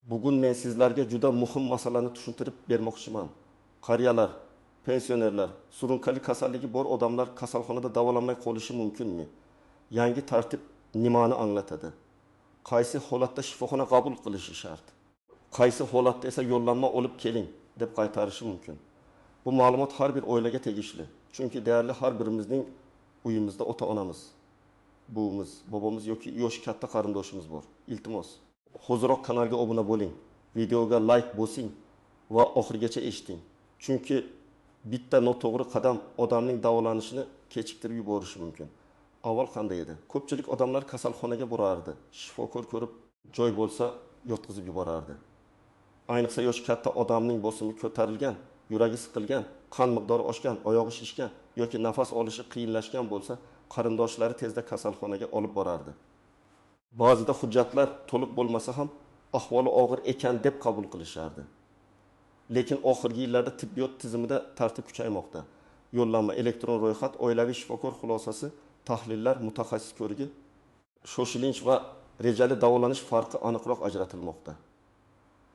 Bugun men sizlarga juda muhim masalani tushuntirib bermoqchiman. Qariyalar, pensionerlar, surunkali kasalligi bor odamlar kasalxonada davolanmay qolishi mumkinmi? Yangi tartib nimani anglatadi? Qaysi holatda shifoxona qabul qilishi shart? Qaysi holatda esa yo'llanma olib keling deb qaytarishi mumkin? Bu ma'lumot har bir oilaga tegishli. Chunki deyarli har birimizning uyimizda ota-onamiz, buvimiz, bobomiz yoki yoshi katta qarindoshimiz bor. Iltimos, hoziroq kanalga obuna bo'ling, videoga like bosing va oxirigacha eshiting. Chunki bitta noto'g'ri qadam odamning davolanishini kechiktirib yuborishi mumkin. Avval qanday edi? Ko'pchilik odamlar kasalxonaga borardi. Shifokor ko'rib, joy bo'lsa yotqizib yuborardi. Ayniqsa yoshi katta odamning bosimi ko'tarilgan, yuragi siqilgan, qon miqdori oshgan, oyog'i shishgan yoki nafas olishi qiyinlashgan bo'lsa, qarindoshlari tezda kasalxonaga olib borardi. Ba'zida hujjatlar to'liq bo'lmasa ham ahvoli og'ir ekan deb qabul qilishardi. Lekin oxirgi yillarda tibbiyot tizimida tartib kuchaymoqda. Yo'llanma, elektron ro'yxat, oilaviy shifokor xulosasi, tahlillar, mutaxassis ko'rigi, shoshilinch va rejali davolanish farqi aniqroq ajratilmoqda.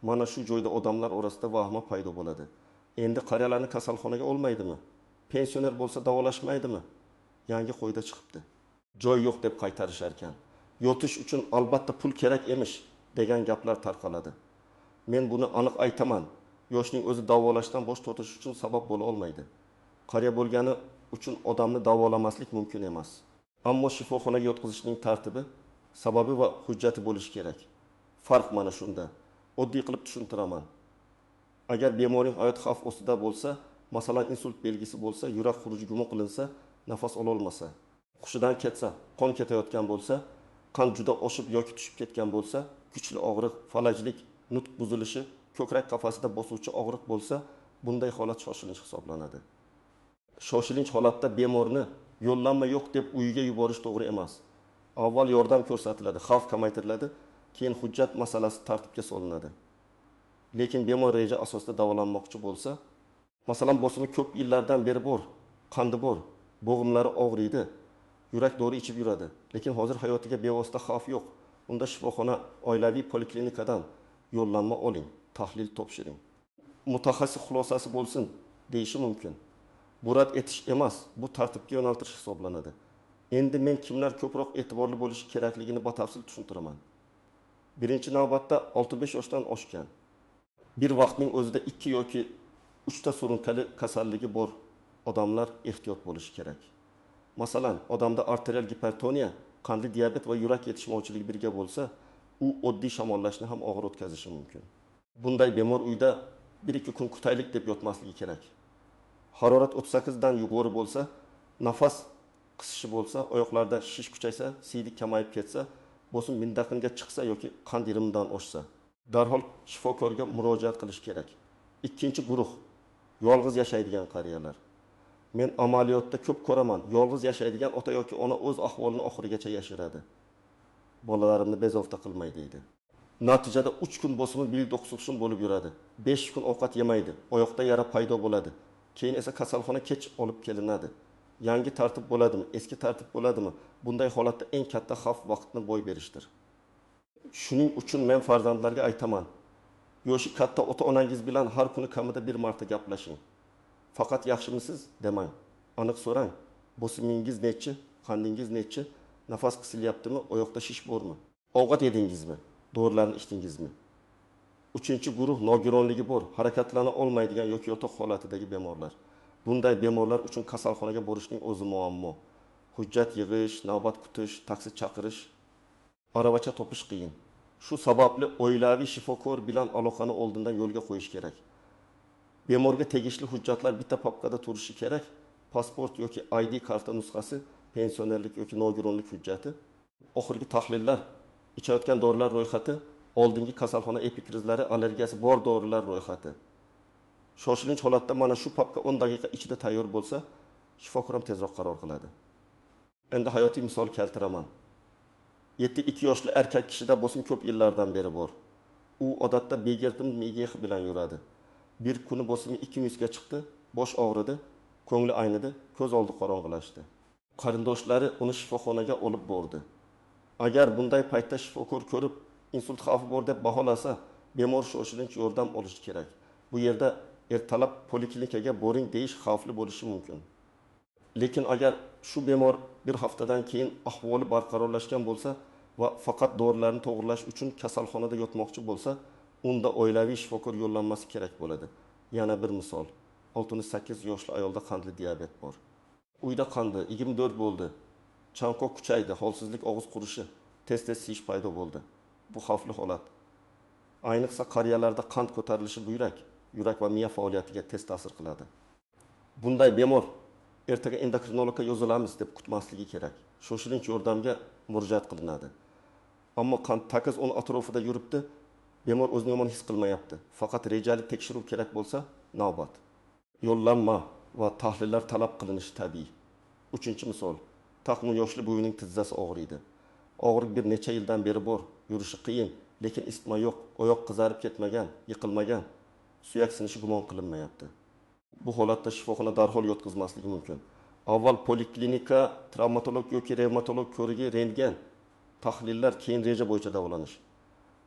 Mana shu joyda odamlar orasida vahma paydo bo'ladi. Endi qariyalarni kasalxonaga olmaydimi? Pensioner bo'lsa davolashmaydimi? Yangi qo'yda chiqibdi. Joy yo'q deb qaytarishar ekan. Yotish uchun albatta pul kerak emish degan gaplar tarqaladi. Men buni aniq aytaman. Yoshning o'zi davolashdan bosh tortish uchun sabab bo'la olmaydi. Qariya bo'lgani uchun odamni davolamaslik mumkin emas. Ammo shifoxonaga yotqizishning tartibi, sababi va hujjati bo'lishi kerak. Farq mana shunda. Oddiy qilib tushuntiraman. Agar bemorning hayot xavf ostida bo'lsa, masalan insult belgisi bo'lsa, yurak xuruji gumon qilinsa, nafas ola olmasa, hushidan ketsa, qon ketayotgan bo'lsa, qon juda oshib yoki tushib ketgan bo'lsa, kuchli og'riq, falajlik, nutq buzilishi, ko'krak qafasida bosuvchi og'riq bo'lsa, bunday holat shoshilinch hisoblanadi. Shoshilinch holatda bemorni yo'llanma yo'q deb uyiga yuborish to'g'ri emas. Avval yordam ko'rsatiladi, xavf kamaytiriladi, keyin hujjat masalasi tartibga solinadi. Lekin bemor reja asosida davolanmoqchi bo'lsa, masalan bosimi ko'p yillardan beri bor, qandi bor, bo'g'imlari og'riydi, yurak dori ichib yuradi, lekin hozir hayotiga bevosita xavf yo'q. Unda shifoxona, oilaviy poliklinikadan yo'llanma oling, tahlil topshiring. Mutaxassis xulosasi bo'lsin deyishi mumkin. Bu rad etish emas, bu tartibga yo'naltirish hisoblanadi. Endi men kimlar ko'proq e'tiborli bo'lishi kerakligini batafsil tushuntiraman. Birinchi navbatda 65 yoshdan oshgan, bir vaqtning o'zida 2 yoki 3 ta surunkali kasalligi bor odamlar ehtiyot bo'lishi kerak. Masalan, odamda arterial gipertoniya, qandli diabet va yurak yetishmovchiligi birga bo'lsa, u oddiy shamollashni ham og'ir o'tkazishi mumkin. Bunday bemor uyda 1-2 kun kutaylik deb yotmasligi kerak. Harorat 38 dan yuqori bo'lsa, nafas qisishi bo'lsa, oyoqlarda shish kuchaysa, siydik kamayib ketsa, bosim mindaqinga chiqsa yoki qand yirimidan oshsa, darhol shifokorga murojaat qilish kerak. Ikkinchi guruh, yolg'iz yashaydigan qariyalar. Men amaliyotda ko'p ko'raman, yolg'iz yashaydigan ota yoki ona o'z ahvolini oxirigacha yashiradi. Bolalarimni bezovta qilmay deydi. Natijada 3 kun bosimi bel o'qsuqsin bo'lib yuradi. 5 kun ovqat yemaydi, oyoqda yara paydo bo'ladi. Keyin esa kasalxona kech olib kelinadi. Yangi tartib bo'ladimi, eski tartib bo'ladimi? Bunday holatda eng katta xavf vaqtni boy berishdir. Shuning uchun men farzandlarga aytaman. Yoshi katta ota-onangiz bilan har kuni kamida bir marta gaplashing. Faqat yaxshimisiz demang. Aniq so'rang. Bosimingiz nechi, qandingiz nechi, nafas qisilyaptimi, oyoqda shish bormi? Ovqat yedingizmi? Dorilarni ichdingizmi? Uchinchi guruh nogironligi bor, harakatlana olmaydigan yoki yotoq holatidagi bemorlar. Bunday bemorlar uchun kasalxonaga borishning o'zi muammo. Hujjat yig'ish, navbat kutish, taksi chaqirish, aravacha topish qiyin. Shu sababli oilaviy shifokor bilan aloqani oldindan yo'lga qo'yish kerak. Bemorga tegishli hujjatlar bitta papkada turishi kerak. Pasport yoki ID karta nusxasi, pensionerlik yoki nogironlik hujjati, oxirgi tahlillar, ichayotgan dorilar ro'yxati, oldingi kasalxona epikrizlari, allergiyasi bor dorilar ro'yxati. Shoshilinch holatda mana shu papka 10 daqiqa ichida tayyor bo'lsa, shifokor ham tezroq qaror qiladi. Endi hayotiy misol keltiraman. 72 yoshli erkak kishida bosim ko'p yillardan beri bor. U odatda begertim migeh bilan yuradi. Bir kuni bosimi 200 ga chiqdi, bosh og'ridi, ko'ngli aynidi, ko'z oldi qorong'ilashdi. Qarindoshlari uni shifoxonaga olib bordi. Agar bunday paytda shifokor ko'rib insult xavfi bor deb baholasa, bemor shoshilinch yordam olishi kerak. Bu yerda ertalab poliklinikaga boring deyish xavfli bo'lishi mumkin. Lekin agar shu bemor bir haftadan keyin ahvoli barqarorlashgan bo'lsa va faqat dorilarni to'g'irlash uchun kasalxonada yotmoqchi bo'lsa, unda oilaviy shifokor yo'llanmasi kerak bo'ladi. Yana bir misol. 68 yoshli ayolda qandli diabet bor. Uyda qandi 24 bo'ldi. Chanqoq kuchaydi, holsizlik, og'iz qurishi, tez-tez siyish paydo bo'ldi. Bu xavfli holat. Ayniqsa qariyalarda qand ko'tarilishi yurak va miya faoliyatiga tez ta'sir qiladi. Bunday bemor ertaga endokrinologga yozilamiz deb kutmasligi kerak. Shoshilinch yordamga murojaat qilinadi. Ammo qand takis uning atrofida yuribdi, bemor o'zini yomon his qilmayapti. Faqat rejali tekshiruv kerak bo'lsa, navbat. Yo'llanma va tahlillar talab qilinishi tabiiy. 3-misol. Taqmu yoshli bo'yining tizzasi og'riydi. Og'riq bir necha yildan beri bor, yurishi qiyin, lekin isitma yo'q, oyoq qizarib ketmagan, yiqilmagan, suyak sinishi gumon qilinmayapti. Bu holatda shifoxona darhol yotqizmasligi mumkin. Avval poliklinika, travmatolog yoki revmatolog ko'rigi, rentgen, tahlillar, keyin reja bo'yicha davolanish.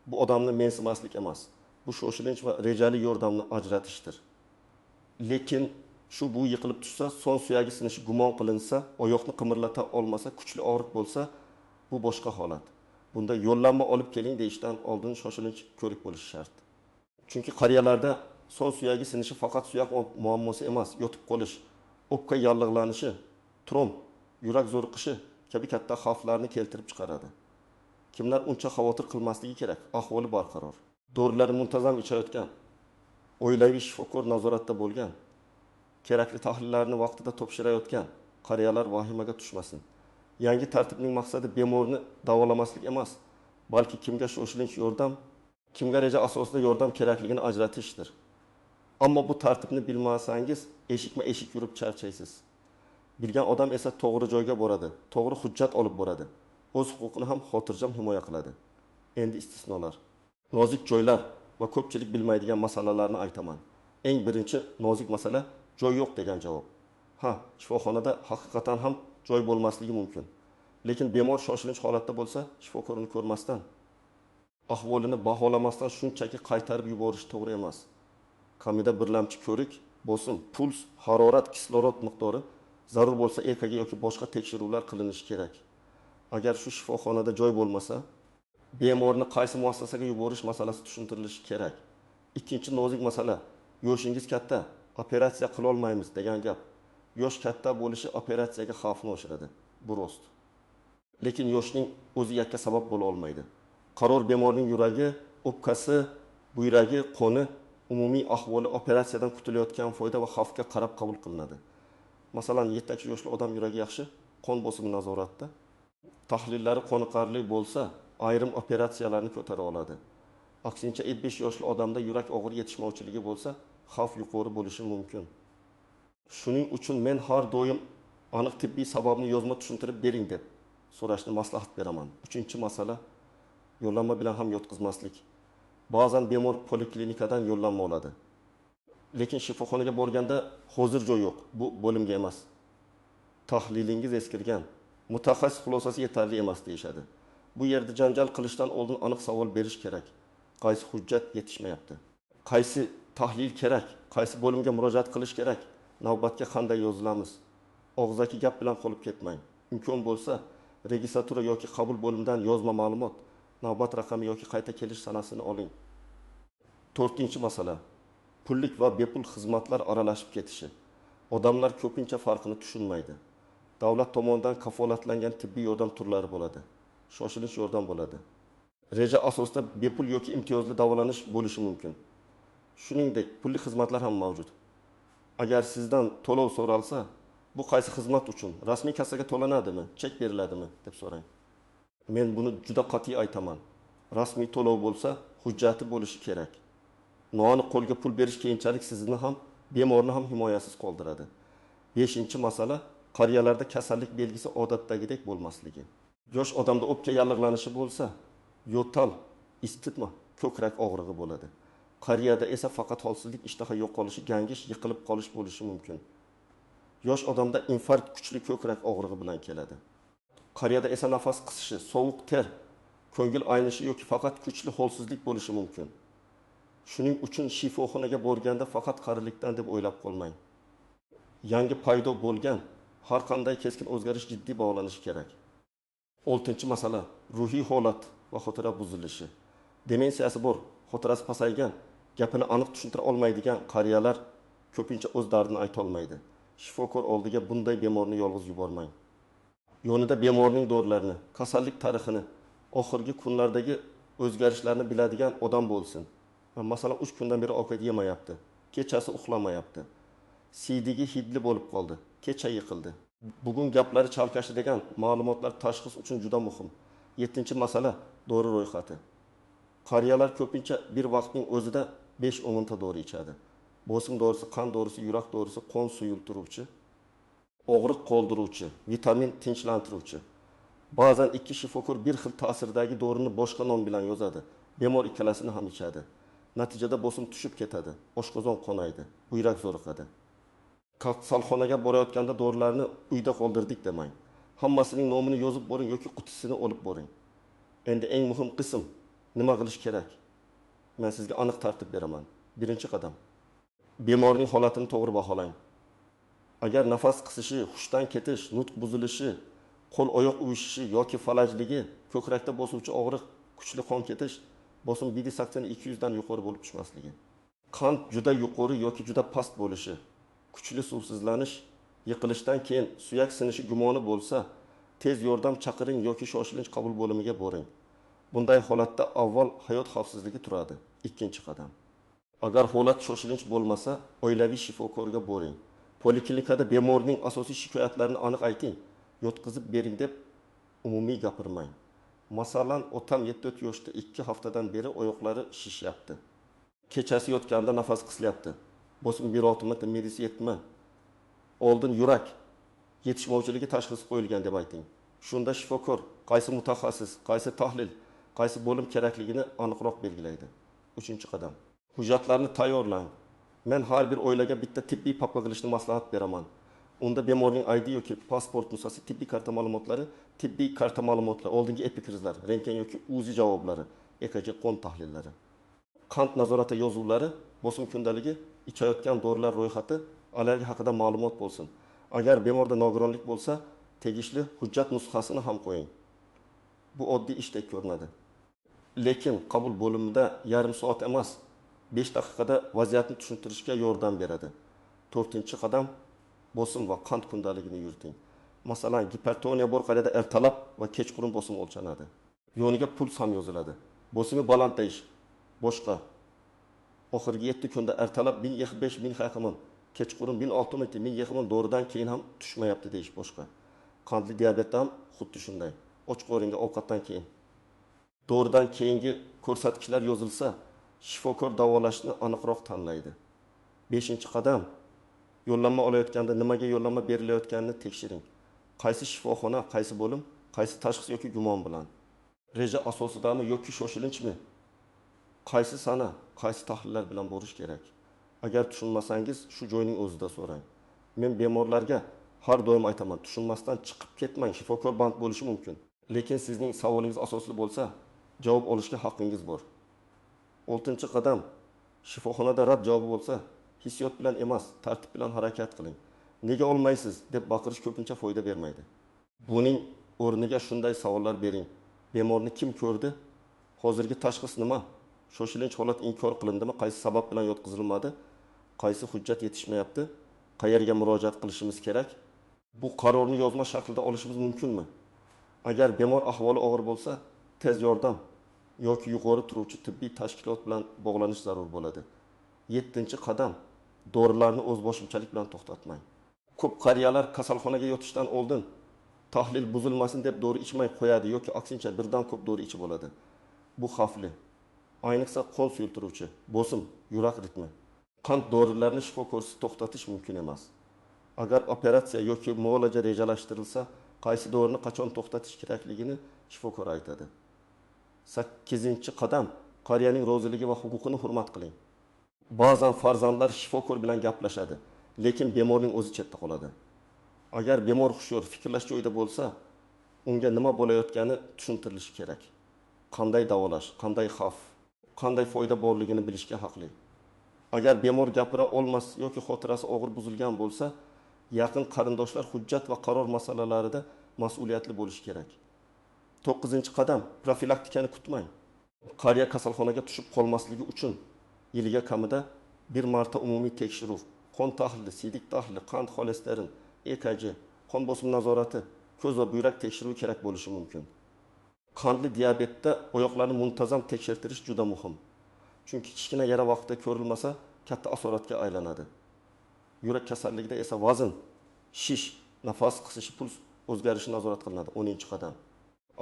Bu odamni mensimaslik emas. Bu shoshilinch va rejali yordamni ajratishdir. Lekin bu yiqilib tushsa, son suyagi sinishi gumon qilinsa, oyoqni qimirlata olmasa, kuchli og'riq bo'lsa, bu boshqa holat. Bunda yo'llanma olib keling deyishdan oldin shoshilinch ko'rik bo'lishi shart. Chunki qariyalarda son suyagi sinishi faqat suyak muammosi emas, yotib qolish, o'pka yallig'lanishi, tromb, yurak zo'riqishi kabi katta xavflarni keltirib chiqaradi. Kimlar uncha xavotir qilmasligi kerak, ahvoli barqaror. Dorilarni muntazam ichayotgan, oilaviy shifokor nazoratda bo'lgan, kerakli tahlillarni vaqtida topshirayotgan qariyalar vahimaga tushmasin. Yangi tartibning maqsadi bemorni davolamaslik emas, balki kimga shoshilinch yordam, kimga reja asosida yordam kerakligini ajratishdir. Ammo bu tartibni bilmasangiz, eshikma-eshik yurib charchaysiz. Bilgan odam esa to'g'ri joyga boradi, to'g'ri hujjat olib boradi. O'z huquqini ham xotirjam himoya qiladi. Endi istisnolar. Nozik joylar va ko'pchilik bilmaydigan masalalarni aytaman. Eng birinchi nozik masala joy yo'q degan javob. Shifoxonada haqiqatan ham joy bo'lmasligi mumkin. Lekin bemor shoshilinch holatda bo'lsa, shifokorni ko'rmasdan, ahvolini baholamasdan shunchaki qaytarib yuborish to'g'ri emas. Kamida birlamchi ko'rik, bosim, puls, harorat, kislorod miqdori, zarur bo'lsa EKG yoki boshqa tekshiruvlar qilinishi kerak. Agar shu shifoxonada joy bo'lmasa, bemorni qaysi muassasaga yuborish masalasi tushuntirilishi kerak. Ikkinchi nozik masala, yoshingiz katta, operatsiya qila olmaymiz degan gap. Yosh katta bo'lishi operatsiyaga xavfni oshiradi. Bu rost. Lekin yoshning o'zi yakka sabab bo'la olmaydi. Qaror bemorning yuragi, o'pkasi, buyragi, qoni, umumiy ahvoli operatsiyadan kutilayotgan foyda va xavfga qarab qabul qilinadi. Masalan, 7 yoshli odam yuragi yaxshi, qon bosimi nazoratda, tahlillari qoniqarli bo'lsa, ayrim operatsiyalarni ko'tara oladi. Aksincha 75 yoshli odamda yurak og'ir yetishmovchiligi bo'lsa, xavf yuqori bo'lishi mumkin. Shuning uchun men har doim aniq tibbiy sababni yozma tushuntirib bering deb so'rashni maslahat beraman. 3-masala yo'llanma bilan ham yotqizmaslik. Ba'zan bemor poliklinikadan yo'llanma oladi. Lekin shifoxonaga borganda hozir joy yo'q, bu bo'limga emas. Tahlilingiz eskirgan, mutaxassis xulosasi yetarli emas deyishadi. Bu yerda janjal qilishdan oldin aniq savol berish kerak. Qaysi hujjat yetishmayapti? Qaysi tahlil kerak? Qaysi bo'limga murojaat qilish kerak? Navbatga qanday yozilamiz? Og'zaki gap bilan qolib ketmang. Imkon bo'lsa, registratura yoki qabul bo'limidan yozma ma'lumot, navbat raqami yoki qayta kelish sanasini oling. 4-masala. Pullik va bepul xizmatlar aralashib ketishi. Odamlar ko'pincha farqini tushunmaydi. Davlat tomonidan kafolatlangan tibbiy yordam turlari bo'ladi. Shoshilinch yordam bo'ladi. Reja asosida bepul yoki imtiyozli davolanish bo'lishi mumkin. Shuningdek, pullik xizmatlar ham mavjud. Agar sizdan to'lov so'ralsa, bu qaysi xizmat uchun? Rasmiy kassaga to'lanadimi? Chek beriladimi? deb so'rang. Men buni juda qat'iy aytaman. Rasmiy to'lov bo'lsa, hujjati bo'lishi kerak. Noaniq qo'lga pul berish keyinchalik sizni ham, bemorni ham himoyasiz qoldiradi. 5-masala, qariyalarda kasallik belgisi odatdagidek bo'lmasligi. Yosh odamda o'pka yallig'lanishi bo'lsa, yo'tal, isitma, ko'krak og'rig'i bo'ladi. Qariyada esa faqat holsizlik, ishtaha yo'qolishi, gangish, yiqilib qolish bo'lishi mumkin. Yosh odamda infarkt kuchli ko'krak og'rig'i bilan keladi. Qariyada esa nafas qisishi, sovuq ter, ko'ngil aynishi yoki faqat kuchli holsizlik bo'lishi mumkin. Shuning uchun shifoxonaga borganda faqat qarilikdan deb o'ylab qolmang. Yangi paydo bo'lgan har qanday keskin o'zgarish jiddiy bog'lanishi kerak. 6-masala ruhiy holat va xotira buzilishi. Demensiyasi bor, xotirasi pasaygan, gapini aniq tushuntira olmaydigan qariyalar ko'pincha o'z dardini ayta olmaydi. Shifokor oldiga bunday bemorni yolg'iz yubormang. Yonida bemorning dorilarini, kasallik tarixini, oxirgi kunlardagi o'zgarishlarni biladigan odam bo'lsin. Masalan, 3 kundan beri ovqat yemayapti, kechasi uxlamayapti. Siydigi hidli bo'lib qoldi, kecha yiqildi. Bugun gaplari chalkashi degan ma'lumotlar tashxis uchun juda muhim. 7-masala dori ro'yxati. Qariyalar ko'pincha bir vaqtning o'zida 5-10 ta dori ichadi. Bosim dorisi, qon dorisi, yurak dorisi, qon suyultiruvchi, og'riq qoldiruvchi, vitamin tinchlantiruvchi. Ba'zan ikki shifokor bir xil ta'sirdagi dorini boshqa nom bilan yozadi. Bemor ikkalasini ham ichadi. Natijada bosim tushib ketadi, oshqozon qonaydi, buyrak zo'riqadi. Kasalxonaga borayotganda dorilarni uyda qoldirdik demang. Hammasining nomini yozib boring yoki qutisini olib boring. Endi eng muhim qism nima qilish kerak? Men sizga aniq tartib beraman. Birinchi qadam. Bemorning holatini to'g'ri baholang. Agar nafas qisishi, hushdan ketish, nutq buzilishi, qo'l-oyoq uyushishi yoki falajligi, ko'krakda bosuvchi og'riq, kuchli qon ketish, bosim BD-80 200 dan yuqori bo'lib tushmasligi. Qand juda yuqori yoki juda past bo'lishi, kuchli suvsizlanish, yiqilishdan keyin suyak sinishi gumoni bo'lsa, tez yordam chaqiring yoki shoshilinch qabul bo'limiga boring. Bunday holatda avval hayot xavfsizligi turadi. Ikkinchi qadam. Agar holat shoshilinch bo'lmasa, oilaviy shifokorga boring. Poliklinikada bemorning asosiy shikoyatlarini aniq ayting. Yotqizib bering deb umumiy gapirmang. Masalan, otam 74 yoshda 2 haftadan beri oyoqlari shishyapti. Kechasi yotganda nafas qisilyapti. Bosim 1.6 medisi yetma. Oldin yurak yetishmovchiligi tashxisi qo'yilgan deb ayting. Shunda shifokor qaysi mutaxassis, qaysi tahlil, qaysi bo'lim kerakligini aniqroq belgilaydi. 3-qadam. Hujjatlarni tayyorlang. Men har bir oilaga bitta tibbiy papka qilishni maslahat beraman. Unda bemorning ID yoki pasport nusxasi, tibbiy karta ma'lumotlari, oldingi epikrizlar, rentgen yoki UZI javoblari, EKG qon tahlillari, qand nazorati yozuvlari, bosim kundaligi, ichayotgan dorilar ro'yxati, allergiya haqida ma'lumot bo'lsin. Agar bemorda nogironlik bo'lsa, tegishli hujjat nusxasini ham qo'ying. Bu oddiy ishdek ko'rinadi. Lekin qabul bo'limida yarim soat emas, 5 daqiqada vaziyatni tushuntirishga yordam beradi. 4-qadam, bosim va qand kundaligini yuriting. Masalan, gipertoniya bor qariyada ertalab va kechqurun bosim o'lchanadi. Yoniga puls ham yoziladi. Bosimi balandlash boshqa. Oxirgi 7 kunda ertalab 1005 haqimim, kechqurun 1006 haqimim doridan keyin ham tushmayapti deyish boshqa. Qandli diabetda ham xuddi shunday. Och qo'ringa ovqatdan keyin. Doridan keyingi ko'rsatkichlar yozilsa, shifokor davolashni aniqroq tanlaydi. 5-qadam. Yo'llanma olayotganda nimaga yo'llanma berilayotganini tekshiring. Qaysi shifoxona, qaysi bo'lim, qaysi tashxis yoki gumon bilan. Reja asosidami yoki shoshilinchmi? Qaysi sana, qaysi tahlillar bilan borish kerak? Agar tushunmasangiz, shu joyning o'zida so'rang. Men bemorlarga har doim aytaman, tushunmasdan chiqib ketmang, shifokor band bo'lishi mumkin. Lekin sizning savolingiz asosli bo'lsa, javob olishga haqqingiz bor. 6-qadam. Shifoxonada rad javobi bo'lsa, hissiyot bilan emas, tartib bilan harakat qiling. Nega olmaysiz deb baqirish ko'pincha foyda bermaydi. Buning o'rniga shunday savollar bering. Bemorni kim ko'rdi? Hozirgi tashxis nima? Shoshilinch holat inkor qilindimi? Qaysi sabab bilan yotqizilmadi? Qaysi hujjat yetishmayapti? Qayerga murojaat qilishimiz kerak? Bu qarorni yozma shaklida olishimiz mumkinmi? Agar bemor ahvoli og'ir bo'lsa, tez yordam yoki yuqori turuvchi tibbiy tashkilot bilan bog'lanish zarur bo'ladi. 7-qadam. Dorilarni o'zboshimchalik bilan to'xtatmang. Ko'p qariyalar kasalxonaga yotishdan oldin tahlil buzilmasin deb dori ichmay qo'yadi yoki aksincha birdan ko'p dori ichib oladi. Bu xavfli. Ayniqsa qon suyultiruvchi, bosim, yurak ritmi, qand dorilarini shifokorsiz to'xtatish mumkin emas. Agar operatsiya yoki muolaja rejalashtirilsa, qaysi dorini qachon to'xtatish kerakligini shifokor aytadi. 8-qadam. Qariyaning roziligi va huquqini hurmat qiling. Ba'zan farzandlar shifokor bilan gaplashadi, lekin bemorning o'zi chetda qoladi. Agar bemor hushyor, fikrlash joyida bo'lsa, unga nima bo'layotgani tushuntirilishi kerak. Qanday davolash, qanday xavf, qanday foyda borligini bilishga haqli. Agar bemor gapira olmas yoki xotirasi og'ir buzilgan bo'lsa, yaqin qarindoshlar hujjat va qaror masalalarida mas'uliyatli bo'lishi kerak. 9-qadam profilaktikani kutmang. Qariya kasalxonaga tushib qolmasligi uchun yiliga kamida bir marta umumiy tekshiruv, qon tahlili, siydik tahlili, qand, xolesterin, EKG, qon bosimi nazorati, ko'z va buyrak tekshiruvi kerak bo'lishi mumkin. Qandli diabetda oyoqlarni muntazam tekshirtirish juda muhim. Chunki kichkina yara vaqtida ko'rilmasa, katta asoratga aylanadi. Yurak kasalligida esa vazn, shish, nafas qisishi, puls o'zgarishi nazorat qilinadi. 10-qadam.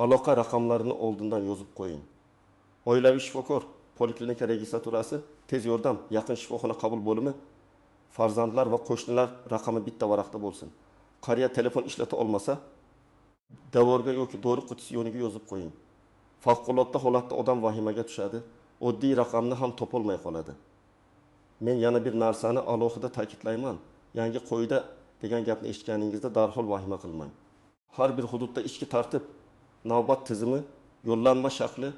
Aloqa raqamlarini oldindan yozib qo'ying. Oilaviy shifokor, poliklinika registraturasi, tez yordam, yaqin shifoxona qabul bo'limi, farzandlar va qo'shnilar raqami bitta varaqda bo'lsin. Qariya telefon ishlata olmasa, davorga yoki dori qutisi yoniga yozib qo'ying. Favqulodda holatda odam vahimaga tushadi, oddiy raqamni ham topolmay qoladi. Men yana bir narsani alohida ta'kidlayman. Yangi qo'yda degan gapni eshitganingizda darhol vahima qilmang. Har bir hududda ichki tartib, navbat tizimi, yo'llanma shakli,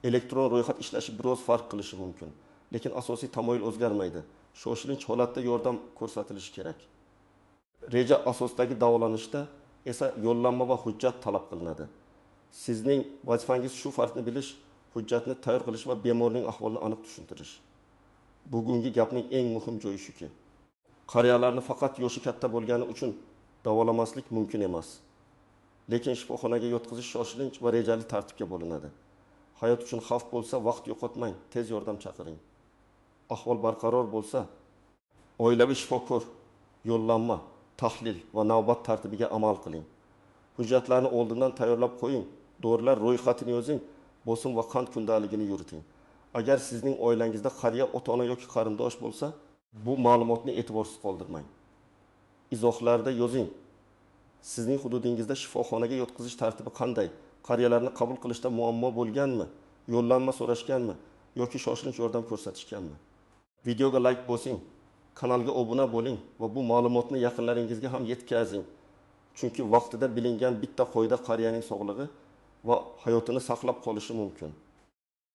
elektron ro'yxat ishlashi biroz farq qilishi mumkin. Lekin asosiy tamoyil o'zgarmaydi. Shoshilinch holatda yordam ko'rsatilishi kerak. Reja asosidagi davolanishda esa yo'llanma va hujjat talab qilinadi. Sizning vazifangiz shu farqni bilish, hujjatni tayyor qilish va bemorning ahvolini aniq tushuntirish. Bugungi gapning eng muhim joyi shuki, qariyalarni faqat yoshi katta bo'lgani uchun davolamaslik mumkin emas. Lekin shifoxonaga yotqizish shoshilinch va rejali tartibga bo'linadi. Hayot uchun xavf bo'lsa, vaqt yo'qotmang, tez yordam chaqiring. Ahvol barqaror bo'lsa, oilaviy shifokor, yo'llanma, tahlil va navbat tartibiga amal qiling. Hujjatlarni oldindan tayyorlab qo'ying, dorilar ro'yxatini yozing, bosim va qand kundaligini yuriting. Agar sizning oilangizda qariya ota-ona yoki qarindosh bo'lsa, bu ma'lumotni e'tiborsiz qoldirmang. Izohlarda yozing. Sizning hududingizda shifoxonaga yotqizish tartibi qanday? Qariyalarni qabul qilishda muammo bo'lganmi? Yo'llanma so'rashganmi yoki shoshilinch yordam ko'rsatishganmi? Videoga like bosing, kanalga obuna bo'ling va bu ma'lumotni yaqinlaringizga ham yetkazing. Chunki vaqtida bilingan bitta qo'yda qariyaning sog'lig'i va hayotini saqlab qolishi mumkin.